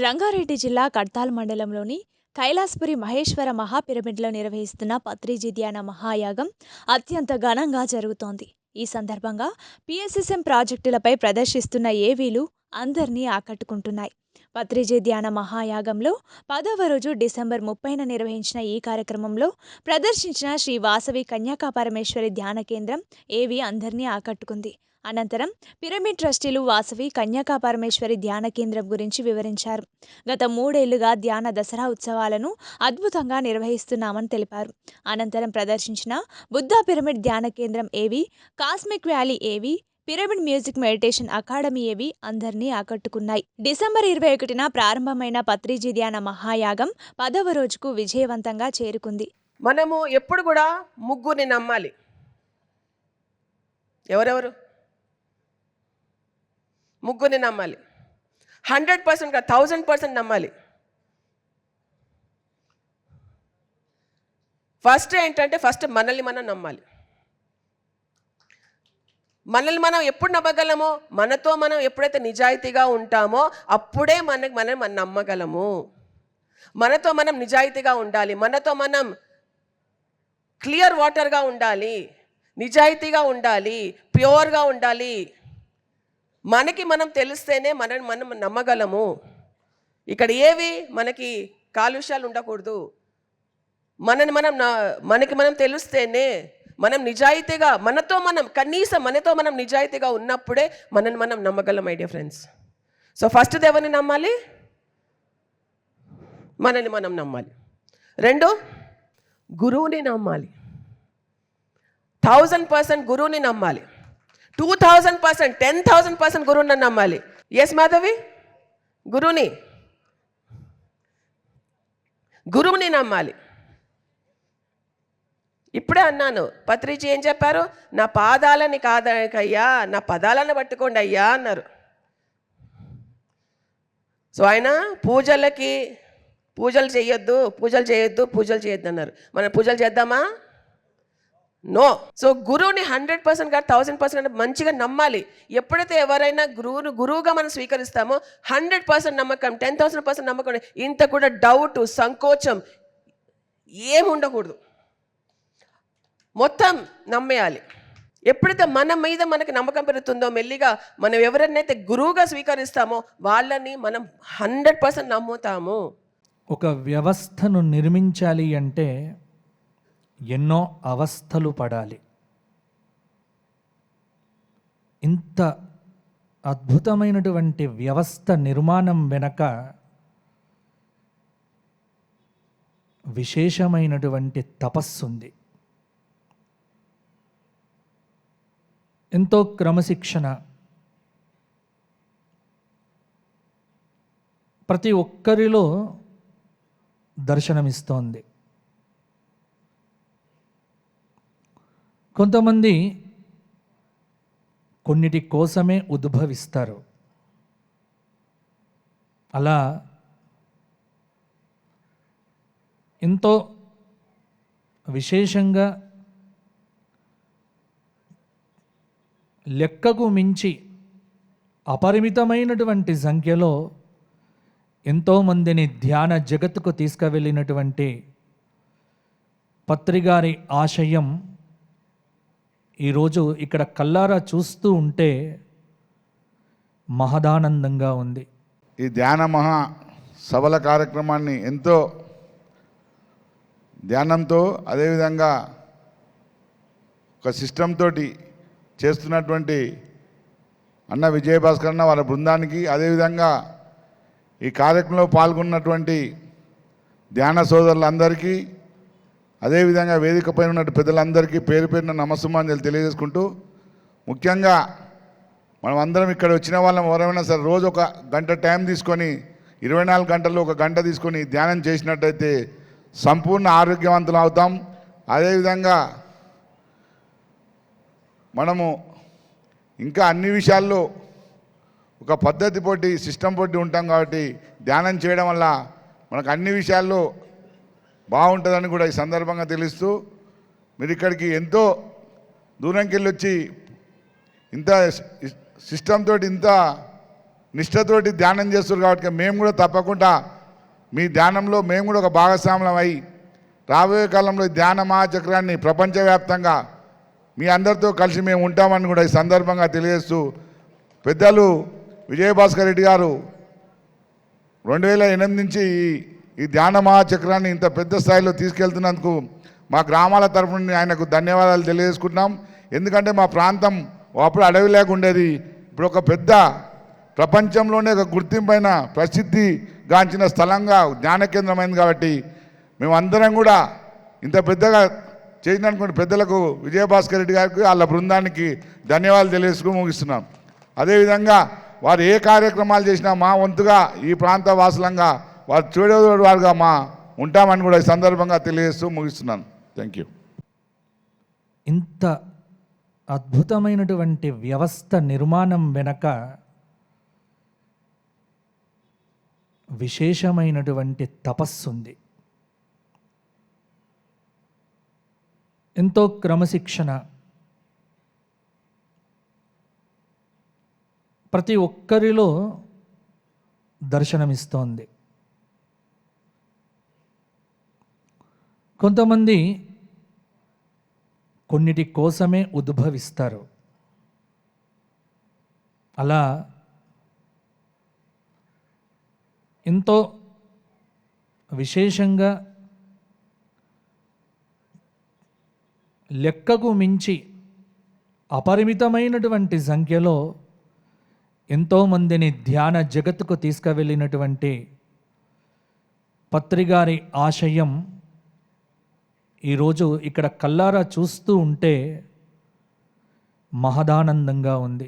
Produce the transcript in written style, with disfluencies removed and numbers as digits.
రంగారెడ్డి జిల్లా కడ్తాల్ మండలంలోని కైలాసపురి మహేశ్వర మహాపిరమిడ్లో నిర్వహిస్తున్న పత్రిజీ ధ్యాన మహాయాగం అత్యంత ఘనంగా జరుగుతోంది. ఈ సందర్భంగా పిఎస్ఎస్ఎం ప్రాజెక్టులపై ప్రదర్శిస్తున్న ఏవీలు అందరినీ ఆకట్టుకుంటున్నాయి. పత్రిజీ ధ్యాన మహాయాగంలో 10వ రోజు డిసెంబర్ 30న నిర్వహించిన ఈ కార్యక్రమంలో ప్రదర్శించిన శ్రీ వాసవి కన్యకా పరమేశ్వరి ధ్యాన కేంద్రం ఏవి అందరినీ ఆకట్టుకుంది. అనంతరం పిరమిడ్ ట్రస్టీలు వాసవి కన్యకా పరమేశ్వరి ధ్యాన కేంద్రం గురించి వివరించారు. గత 3 ఏళ్లుగా ధ్యాన దసరా ఉత్సవాలను అద్భుతంగా నిర్వహిస్తున్నామని తెలిపారు. అనంతరం ప్రదర్శించిన బుద్ధా పిరమిడ్ ధ్యాన కేంద్రం ఏవి, కాస్మిక్ వ్యాలీ ఏవి, పిరమిడ్ మ్యూజిక్ మెడిటేషన్ అకాడమీ ఏవి అందరినీ ఆకట్టుకున్నాయి. డిసెంబర్ 21న ప్రారంభమైన పత్రిజీ ధ్యాన మహాయాగం 10వ రోజుకు విజయవంతంగా చేరుకుంది. మనము ఎప్పుడు కూడా ముగ్గురిని నమ్మాలి. ఎవరెవరు? ముగ్గురిని నమ్మాలి. 100% కాదు, 1000% నమ్మాలి. ఫస్ట్ మనల్ని మనం నమ్మాలి. మనల్ని మనం ఎప్పుడు నమ్మగలమో, మనతో మనం ఎప్పుడైతే నిజాయితీగా ఉంటామో అప్పుడే మనం నమ్మగలము. మనతో మనం నిజాయితీగా ఉండాలి, మనతో మనం క్లియర్ వాటర్గా ఉండాలి, నిజాయితీగా ఉండాలి, ప్యూర్గా ఉండాలి. మనకి మనం తెలిస్తేనే మనం నమ్మగలము. ఇక్కడ ఏవి మనకి కాలుష్యాలు ఉండకూడదు. మనకి మనం తెలిస్తేనే, మనం నిజాయితీగా కనీసం మనతో మనం నిజాయితీగా ఉన్నప్పుడే మనం నమ్మగలం. My dear friends, so first ఎవరిని నమ్మాలి? మనని మనం నమ్మాలి. 2, గురువుని నమ్మాలి. 1000% గురువుని నమ్మాలి. 2000%, 10,000% గురువుని నమ్మాలి. ఎస్ మాధవి, గురువుని నమ్మాలి. ఇప్పుడే అన్నాను, పత్రిజీ ఏం చెప్పారు? నా పాదాలని కాదయ్యా, నా పదాలను పట్టుకోండి అయ్యా అన్నారు. సో ఆయన పూజలు చేయొద్దు అన్నారు. మనం పూజలు చేద్దామా? నో. సో గురువుని 100% కాదు, 1000% మంచిగా నమ్మాలి. ఎప్పుడైతే ఎవరైనా గురువుగా మనం స్వీకరిస్తామో 100% నమ్మకం, 10,000% నమ్మకం, ఇంత కూడా డౌట్, సంకోచం ఏమి ఉండకూడదు. మొత్తం నమ్మేయాలి. ఎప్పుడైతే మన మీద మనకి నమ్మకం పెరుగుతుందో, మెల్లిగా మనం ఎవరినైతే గురువుగా స్వీకరిస్తామో వాళ్ళని మనం 100% నమ్ముతాము. ఒక వ్యవస్థను నిర్మించాలి అంటే ఎన్నో అవస్థలు పడాలి. ఇంత అద్భుతమైనటువంటి వ్యవస్థ నిర్మాణం వెనక విశేషమైనటువంటి తపస్సుంది. ఎంతో క్రమశిక్షణ ప్రతి ఒక్కరిలో దర్శనమిస్తోంది. కొంతమంది కొన్నిటి కోసమే ఉద్భవిస్తారు. అలా ఎంతో విశేషంగా లెక్కకు మించి అపరిమితమైనటువంటి సంఖ్యలో ఎంతోమందిని ధ్యాన జగత్తుకు తీసుకువెళ్ళినటువంటి పత్రిగారి ఆశయం ఈరోజు ఇక్కడ కల్లారా చూస్తూ ఉంటే మహదానందంగా ఉంది. ఈ ధ్యాన మహా సభల కార్యక్రమాన్ని ఎంతో ధ్యానంతో, అదేవిధంగా ఒక సిస్టమ్ తోటి చేస్తున్నటువంటి అన్న విజయభాస్కర్ అన్న వాళ్ళ బృందానికి, అదేవిధంగా ఈ కార్యక్రమంలో పాల్గొన్నటువంటి ధ్యాన సోదరులందరికీ, అదేవిధంగా వేదిక పైన ఉన్న పెద్దలందరికీ పేరు పేరున నమస్సుమాంజలి తెలియజేసుకుంటూ, ముఖ్యంగా మనం అందరం ఇక్కడ వచ్చిన వాళ్ళం ఎవరైనా సరే రోజు 1 గంట టైం తీసుకొని 24 గంటల్లో 1 గంట తీసుకొని ధ్యానం చేసినట్టయితే సంపూర్ణ ఆరోగ్యవంతులు అవుతాం. అదేవిధంగా మనము ఇంకా అన్ని విషయాల్లో ఒక పద్ధతి పోటీ, సిస్టమ్ పోటీ ఉంటాం. కాబట్టి ధ్యానం చేయడం వల్ల మనకు అన్ని విషయాల్లో బాగుంటుందని కూడా ఈ సందర్భంగా తెలుస్తూ, మీరు ఇక్కడికి ఎంతో దూరంకి వెళ్ళి వచ్చి ఇంత సిస్టమ్ తోటి ఇంత నిష్ఠతోటి ధ్యానం చేస్తారు కాబట్టి మేము కూడా తప్పకుండా మీ ధ్యానంలో మేము కూడా ఒక భాగస్వాములం అయి రాబోయే కాలంలో ఈ ధ్యాన మహాచక్రాన్ని ప్రపంచవ్యాప్తంగా మీ అందరితో కలిసి మేము ఉంటామని కూడా ఈ సందర్భంగా తెలియజేస్తూ పెద్దలు విజయభాస్కర్ రెడ్డి గారు 2008 నుంచి ఈ ధ్యాన మహాచక్రాన్ని ఇంత పెద్ద స్థాయిలో తీసుకెళ్తున్నందుకు మా గ్రామాల తరఫు నుండి ఆయనకు ధన్యవాదాలు తెలియజేసుకుంటున్నాం. ఎందుకంటే మా ప్రాంతం అప్పుడు అడవి లేక ఉండేది, ఇప్పుడు ఒక పెద్ద ప్రపంచంలోనే ఒక గుర్తింపైన ప్రసిద్ధిగాంచిన స్థలంగా జ్ఞాన కేంద్రమైంది. కాబట్టి మేమందరం కూడా ఇంత పెద్దగా చేసినటువంటి పెద్దలకు విజయభాస్కర్ రెడ్డి గారికి వాళ్ళ బృందానికి ధన్యవాదాలు తెలియజేసుకుని ముగిస్తున్నాం. అదేవిధంగా వారు ఏ కార్యక్రమాలు చేసినా మా వంతుగా ఈ ప్రాంత వాసులంగా వారు చూడేవారుగా మా ఉంటామని కూడా ఈ సందర్భంగా తెలియజేస్తూ ముగిస్తున్నాను. Thank you. ఇంత అద్భుతమైనటువంటి వ్యవస్థ నిర్మాణం వెనక విశేషమైనటువంటి తపస్సు ఉంది. ఎంతో క్రమశిక్షణ ప్రతి ఒక్కరిలో దర్శనమిస్తోంది. కొంతమంది కొన్నిటి కోసమే ఉద్భవిస్తారు. అలా ఎంతో విశేషంగా లెక్కకు మించి అపరిమితమైనటువంటి సంఖ్యలో ఎంతోమందిని ధ్యాన జగత్తుకు తీసుకువెళ్ళినటువంటి పత్రిగారి ఆశయం ఈరోజు ఇక్కడ కల్లారా చూస్తూ ఉంటే మహదానందంగా ఉంది.